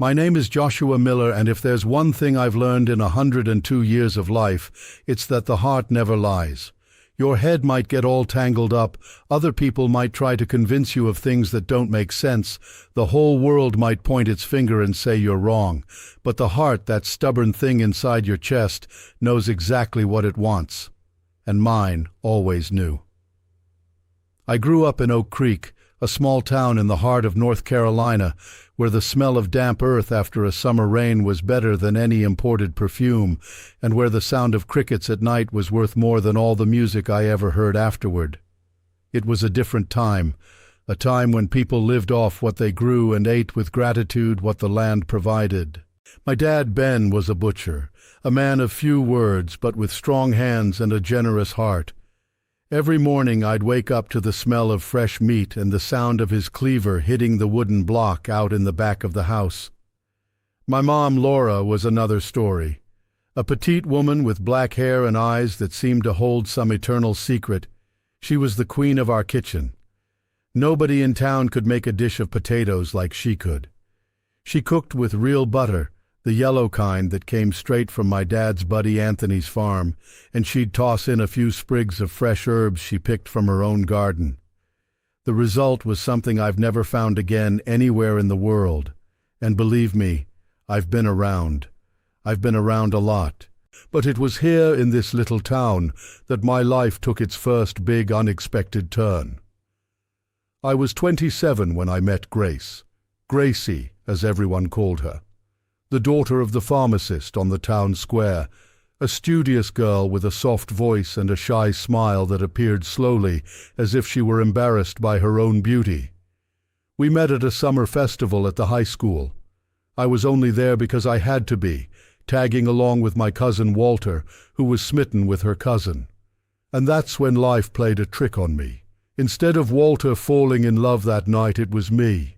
My name is Joshua Miller, and if there's one thing I've learned in 102 years of life, it's that the heart never lies. Your head might get all tangled up, other people might try to convince you of things that don't make sense, the whole world might point its finger and say you're wrong, but the heart, that stubborn thing inside your chest, knows exactly what it wants. And mine always knew. I grew up in Oak Creek, a small town in the heart of North Carolina, where the smell of damp earth after a summer rain was better than any imported perfume, and where the sound of crickets at night was worth more than all the music I ever heard afterward. It was a different time, a time when people lived off what they grew and ate with gratitude what the land provided. My dad, Ben, was a butcher, a man of few words, but with strong hands and a generous heart. Every morning I'd wake up to the smell of fresh meat and the sound of his cleaver hitting the wooden block out in the back of the house. My mom, Laura, was another story. A petite woman with black hair and eyes that seemed to hold some eternal secret. She was the queen of our kitchen. Nobody in town could make a dish of potatoes like she could. She cooked with real butter, the yellow kind that came straight from my dad's buddy Anthony's farm, and she'd toss in a few sprigs of fresh herbs she picked from her own garden. The result was something I've never found again anywhere in the world, and believe me, I've been around. I've been around a lot. But it was here in this little town that my life took its first big unexpected turn. I was 27 when I met Grace, Gracie, as everyone called her. The daughter of the pharmacist on the town square, a studious girl with a soft voice and a shy smile that appeared slowly, as if she were embarrassed by her own beauty. We met at a summer festival at the high school. I was only there because I had to be, tagging along with my cousin Walter, who was smitten with her cousin. And that's when life played a trick on me. Instead of Walter falling in love that night, it was me.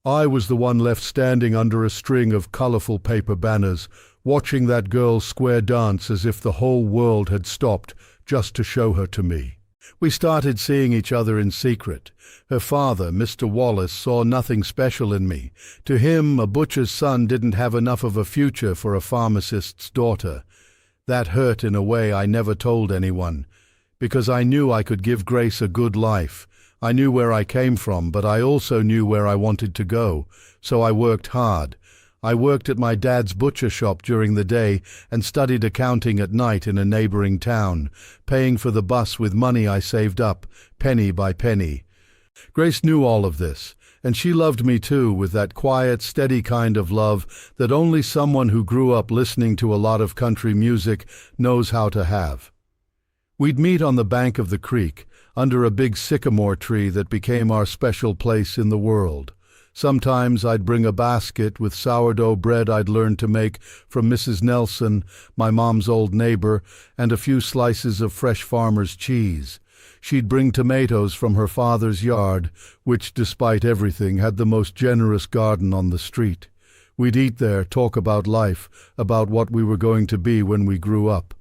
I was the one left standing under a string of colorful paper banners, watching that girl square dance as if the whole world had stopped just to show her to me. We started seeing each other in secret. Her father, Mr. Wallace, saw nothing special in me. To him, a butcher's son didn't have enough of a future for a pharmacist's daughter. That hurt in a way I never told anyone, because I knew I could give Grace a good life. I knew where I came from, but I also knew where I wanted to go, so I worked hard. I worked at my dad's butcher shop during the day and studied accounting at night in a neighboring town, paying for the bus with money I saved up, penny by penny. Grace knew all of this, and she loved me too, with that quiet, steady kind of love that only someone who grew up listening to a lot of country music knows how to have. We'd meet on the bank of the creek, under a big sycamore tree that became our special place in the world. Sometimes I'd bring a basket with sourdough bread I'd learned to make from Mrs. Nelson, my mom's old neighbor, and a few slices of fresh farmer's cheese. She'd bring tomatoes from her father's yard, which, despite everything, had the most generous garden on the street. We'd eat there, talk about life, about what we were going to be when we grew up.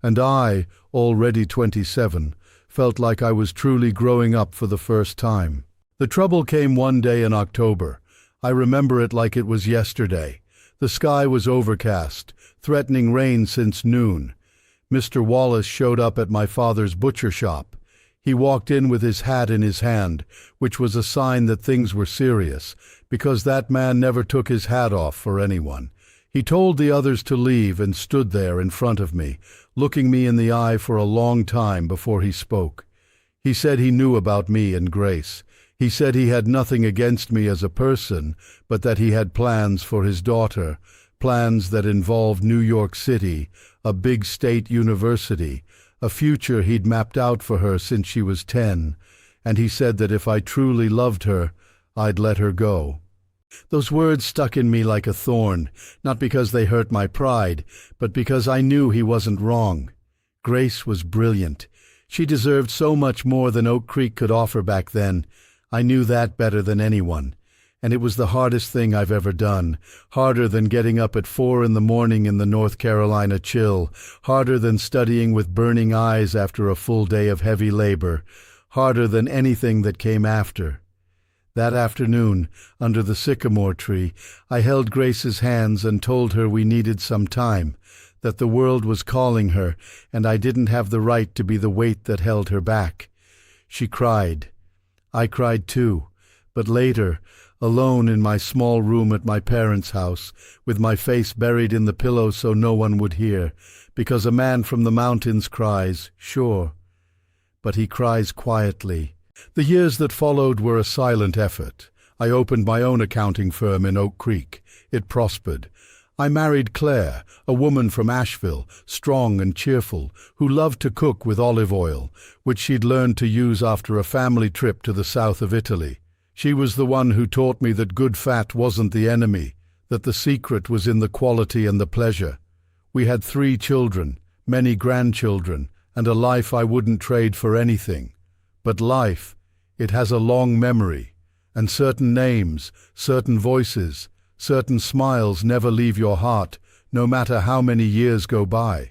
And I, already 27, felt like I was truly growing up for the first time. The trouble came one day in October. I remember it like it was yesterday. The sky was overcast, threatening rain since noon. Mr. Wallace showed up at my father's butcher shop. He walked in with his hat in his hand, which was a sign that things were serious, because that man never took his hat off for anyone. He told the others to leave and stood there in front of me, looking me in the eye for a long time before he spoke. He said he knew about me and Grace. He said he had nothing against me as a person, but that he had plans for his daughter, plans that involved New York City, a big state university, a future he'd mapped out for her since she was 10, and he said that if I truly loved her, I'd let her go. Those words stuck in me like a thorn, not because they hurt my pride, but because I knew he wasn't wrong. Grace was brilliant. She deserved so much more than Oak Creek could offer back then. I knew that better than anyone, and it was the hardest thing I've ever done, harder than getting up at 4 in the morning in the North Carolina chill, harder than studying with burning eyes after a full day of heavy labor, harder than anything that came after. That afternoon, under the sycamore tree, I held Grace's hands and told her we needed some time, that the world was calling her, and I didn't have the right to be the weight that held her back. She cried. I cried too, but later, alone in my small room at my parents' house, with my face buried in the pillow so no one would hear, because a man from the mountains cries, sure, but he cries quietly. The years that followed were a silent effort. I opened my own accounting firm in Oak Creek. It prospered. I married Claire, a woman from Asheville, strong and cheerful, who loved to cook with olive oil, which she'd learned to use after a family trip to the south of Italy. She was the one who taught me that good fat wasn't the enemy, that the secret was in the quality and the pleasure. We had 3 children, many grandchildren, and a life I wouldn't trade for anything. But life, it has a long memory, and certain names, certain voices, certain smiles never leave your heart, no matter how many years go by.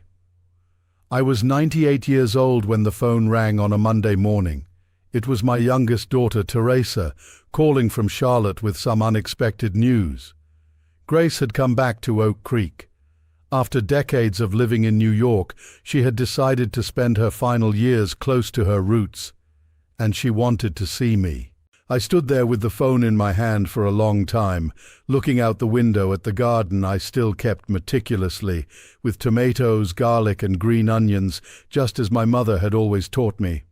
I was 98 years old when the phone rang on a Monday morning. It was my youngest daughter, Teresa, calling from Charlotte with some unexpected news. Grace had come back to Oak Creek. After decades of living in New York, she had decided to spend her final years close to her roots, and she wanted to see me. I stood there with the phone in my hand for a long time, looking out the window at the garden I still kept meticulously, with tomatoes, garlic, and green onions, just as my mother had always taught me.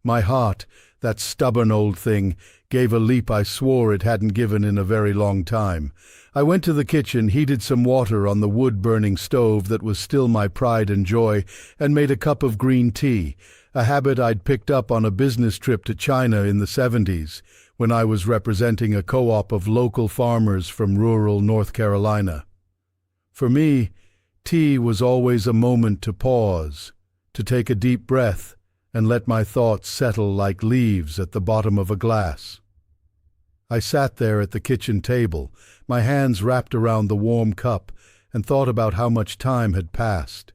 My heart, that stubborn old thing, gave a leap I swore it hadn't given in a very long time. I went to the kitchen, heated some water on the wood-burning stove that was still my pride and joy, and made a cup of green tea, a habit I'd picked up on a business trip to China in the 70s, when I was representing a co-op of local farmers from rural North Carolina. For me, tea was always a moment to pause, to take a deep breath, and let my thoughts settle like leaves at the bottom of a glass. I sat there at the kitchen table, my hands wrapped around the warm cup, and thought about how much time had passed.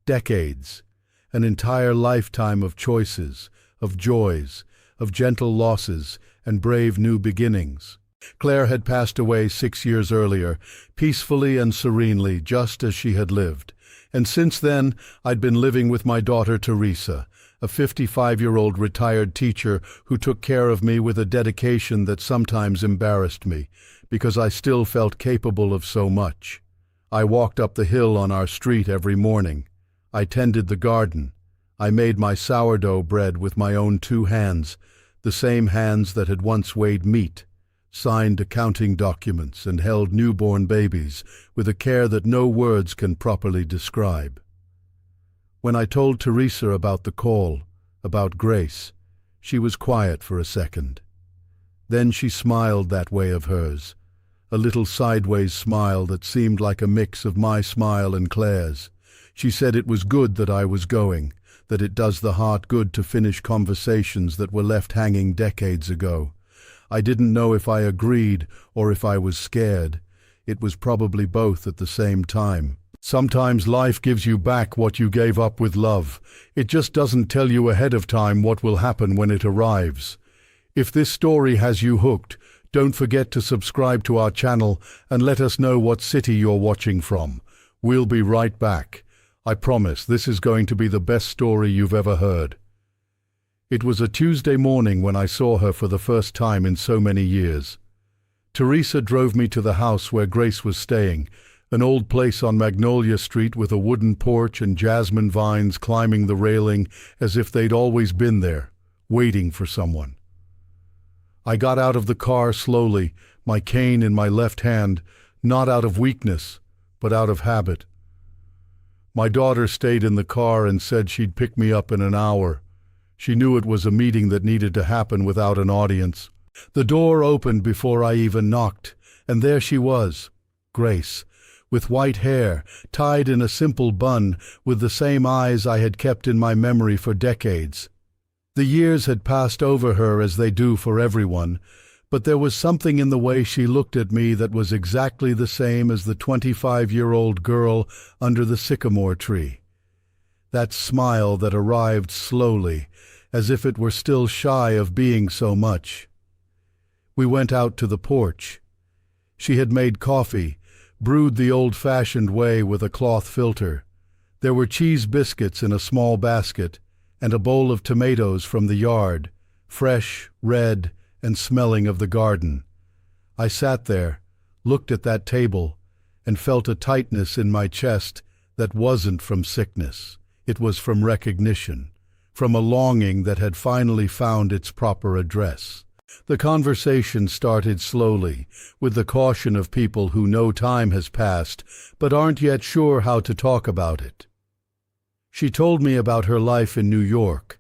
Decades, an entire lifetime of choices, of joys, of gentle losses, and brave new beginnings. Claire had passed away 6 years earlier, peacefully and serenely, just as she had lived. And since then, I'd been living with my daughter Teresa, a 55-year-old retired teacher who took care of me with a dedication that sometimes embarrassed me, because I still felt capable of so much. I walked up the hill on our street every morning. I tended the garden. I made my sourdough bread with my own 2 hands, the same hands that had once weighed meat, signed accounting documents, and held newborn babies with a care that no words can properly describe. When I told Teresa about the call, about Grace, she was quiet for a second. Then she smiled that way of hers, a little sideways smile that seemed like a mix of my smile and Claire's. She said it was good that I was going, that it does the heart good to finish conversations that were left hanging decades ago. I didn't know if I agreed or if I was scared. It was probably both at the same time. Sometimes life gives you back what you gave up with love. It just doesn't tell you ahead of time what will happen when it arrives. If this story has you hooked, don't forget to subscribe to our channel and let us know what city you're watching from. We'll be right back. I promise this is going to be the best story you've ever heard. It was a Tuesday morning when I saw her for the first time in so many years. Teresa drove me to the house where Grace was staying, an old place on Magnolia Street with a wooden porch and jasmine vines climbing the railing as if they'd always been there, waiting for someone. I got out of the car slowly, my cane in my left hand, not out of weakness, but out of habit. My daughter stayed in the car and said she'd pick me up in an hour. She knew it was a meeting that needed to happen without an audience. The door opened before I even knocked, and there she was, Grace, with white hair, tied in a simple bun, with the same eyes I had kept in my memory for decades. The years had passed over her as they do for everyone, but there was something in the way she looked at me that was exactly the same as the 25-year-old girl under the sycamore tree. That smile that arrived slowly, as if it were still shy of being so much. We went out to the porch. She had made coffee, brewed the old-fashioned way with a cloth filter. There were cheese biscuits in a small basket, and a bowl of tomatoes from the yard, fresh, red, and smelling of the garden. I sat there, looked at that table, and felt a tightness in my chest that wasn't from sickness. It was from recognition, from a longing that had finally found its proper address. The conversation started slowly, with the caution of people who know time has passed, but aren't yet sure how to talk about it. She told me about her life in New York,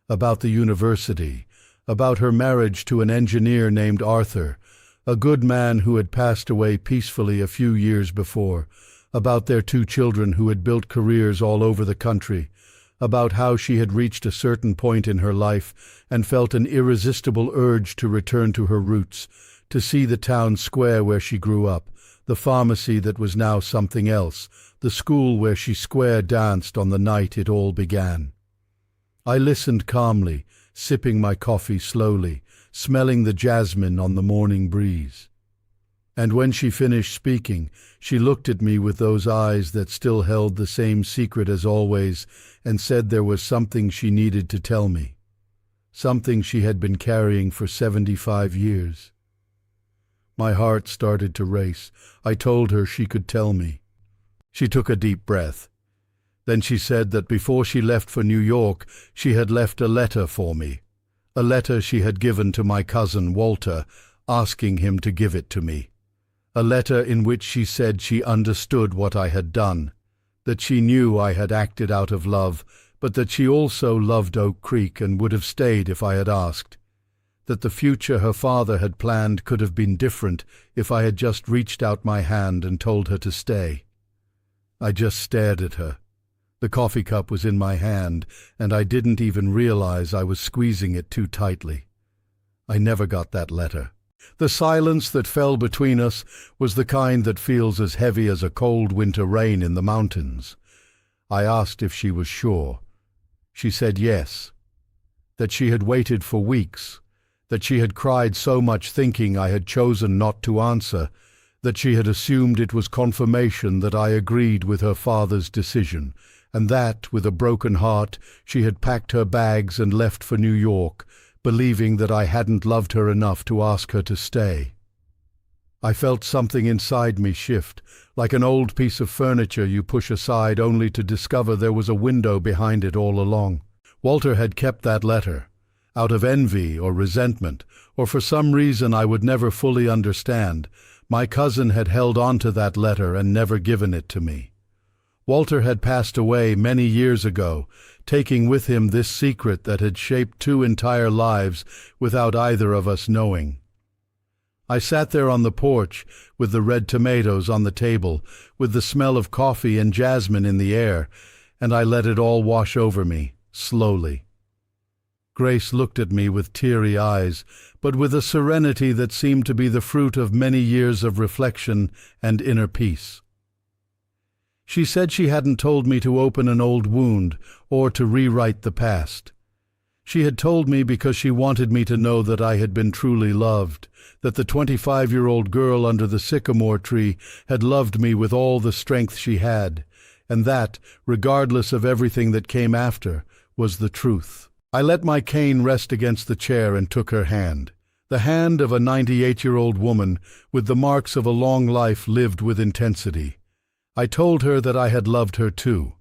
about the university, about her marriage to an engineer named Arthur, a good man who had passed away peacefully a few years before, about their 2 children who had built careers all over the country, about how she had reached a certain point in her life and felt an irresistible urge to return to her roots, to see the town square where she grew up, the pharmacy that was now something else, the school where she square danced on the night it all began. I listened calmly, sipping my coffee slowly, smelling the jasmine on the morning breeze. And when she finished speaking, she looked at me with those eyes that still held the same secret as always, and said there was something she needed to tell me, something she had been carrying for 75 years. My heart started to race. I told her she could tell me. She took a deep breath. Then she said that before she left for New York, she had left a letter for me, a letter she had given to my cousin Walter, asking him to give it to me. A letter in which she said she understood what I had done, that she knew I had acted out of love, but that she also loved Oak Creek and would have stayed if I had asked, that the future her father had planned could have been different if I had just reached out my hand and told her to stay. I just stared at her. The coffee cup was in my hand, and I didn't even realize I was squeezing it too tightly. I never got that letter. The silence that fell between us was the kind that feels as heavy as a cold winter rain in the mountains. I asked if she was sure. She said yes, that she had waited for weeks, that she had cried so much thinking I had chosen not to answer, that she had assumed it was confirmation that I agreed with her father's decision, and that, with a broken heart, she had packed her bags and left for New York, believing that I hadn't loved her enough to ask her to stay. I felt something inside me shift, like an old piece of furniture you push aside only to discover there was a window behind it all along. Walter had kept that letter, out of envy or resentment, or for some reason I would never fully understand. My cousin had held on to that letter and never given it to me. Walter had passed away many years ago, taking with him this secret that had shaped 2 entire lives without either of us knowing. I sat there on the porch, with the red tomatoes on the table, with the smell of coffee and jasmine in the air, and I let it all wash over me, slowly. Grace looked at me with teary eyes, but with a serenity that seemed to be the fruit of many years of reflection and inner peace. She said she hadn't told me to open an old wound or to rewrite the past. She had told me because she wanted me to know that I had been truly loved, that the 25-year-old girl under the sycamore tree had loved me with all the strength she had, and that, regardless of everything that came after, was the truth. I let my cane rest against the chair and took her hand, the hand of a 98-year-old woman with the marks of a long life lived with intensity. I told her that I had loved her too,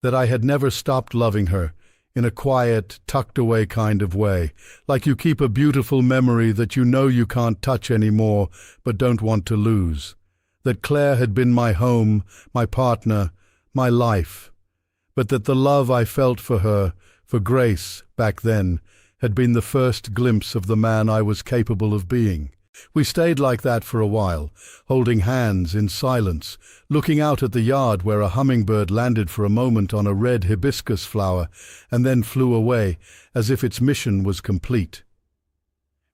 that I had never stopped loving her, in a quiet, tucked-away kind of way, like you keep a beautiful memory that you know you can't touch anymore but don't want to lose, that Claire had been my home, my partner, my life, but that the love I felt for her, for Grace, back then, had been the first glimpse of the man I was capable of being. We stayed like that for a while, holding hands in silence, looking out at the yard where a hummingbird landed for a moment on a red hibiscus flower and then flew away, as if its mission was complete.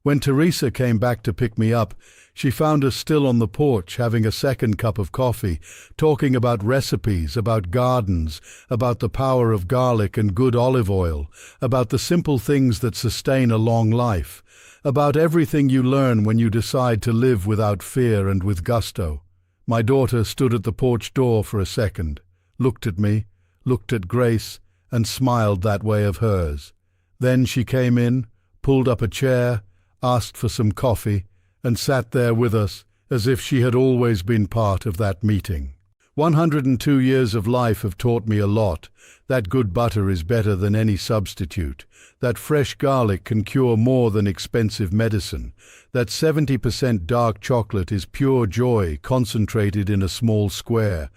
When Teresa came back to pick me up, she found us still on the porch having a second cup of coffee, talking about recipes, about gardens, about the power of garlic and good olive oil, about the simple things that sustain a long life, about everything you learn when you decide to live without fear and with gusto. My daughter stood at the porch door for a second, looked at me, looked at Grace, and smiled that way of hers. Then she came in, pulled up a chair, asked for some coffee, and sat there with us as if she had always been part of that meeting. 102 years of life have taught me a lot. That good butter is better than any substitute. That fresh garlic can cure more than expensive medicine. That 70% dark chocolate is pure joy concentrated in a small square.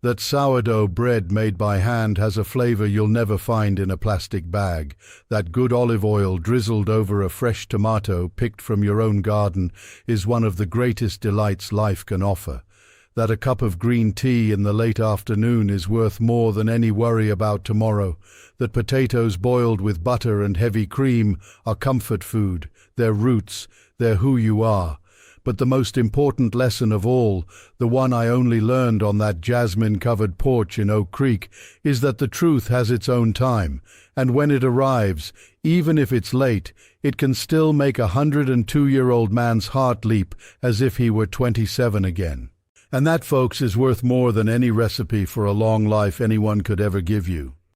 That sourdough bread made by hand has a flavor you'll never find in a plastic bag. That good olive oil drizzled over a fresh tomato picked from your own garden is one of the greatest delights life can offer. That a cup of green tea in the late afternoon is worth more than any worry about tomorrow. That potatoes boiled with butter and heavy cream are comfort food. They're roots. They're who you are. But the most important lesson of all, the one I only learned on that jasmine-covered porch in Oak Creek, is that the truth has its own time, and when it arrives, even if it's late, it can still make a 102-year-old man's heart leap as if he were 27 again. And that, folks, is worth more than any recipe for a long life anyone could ever give you.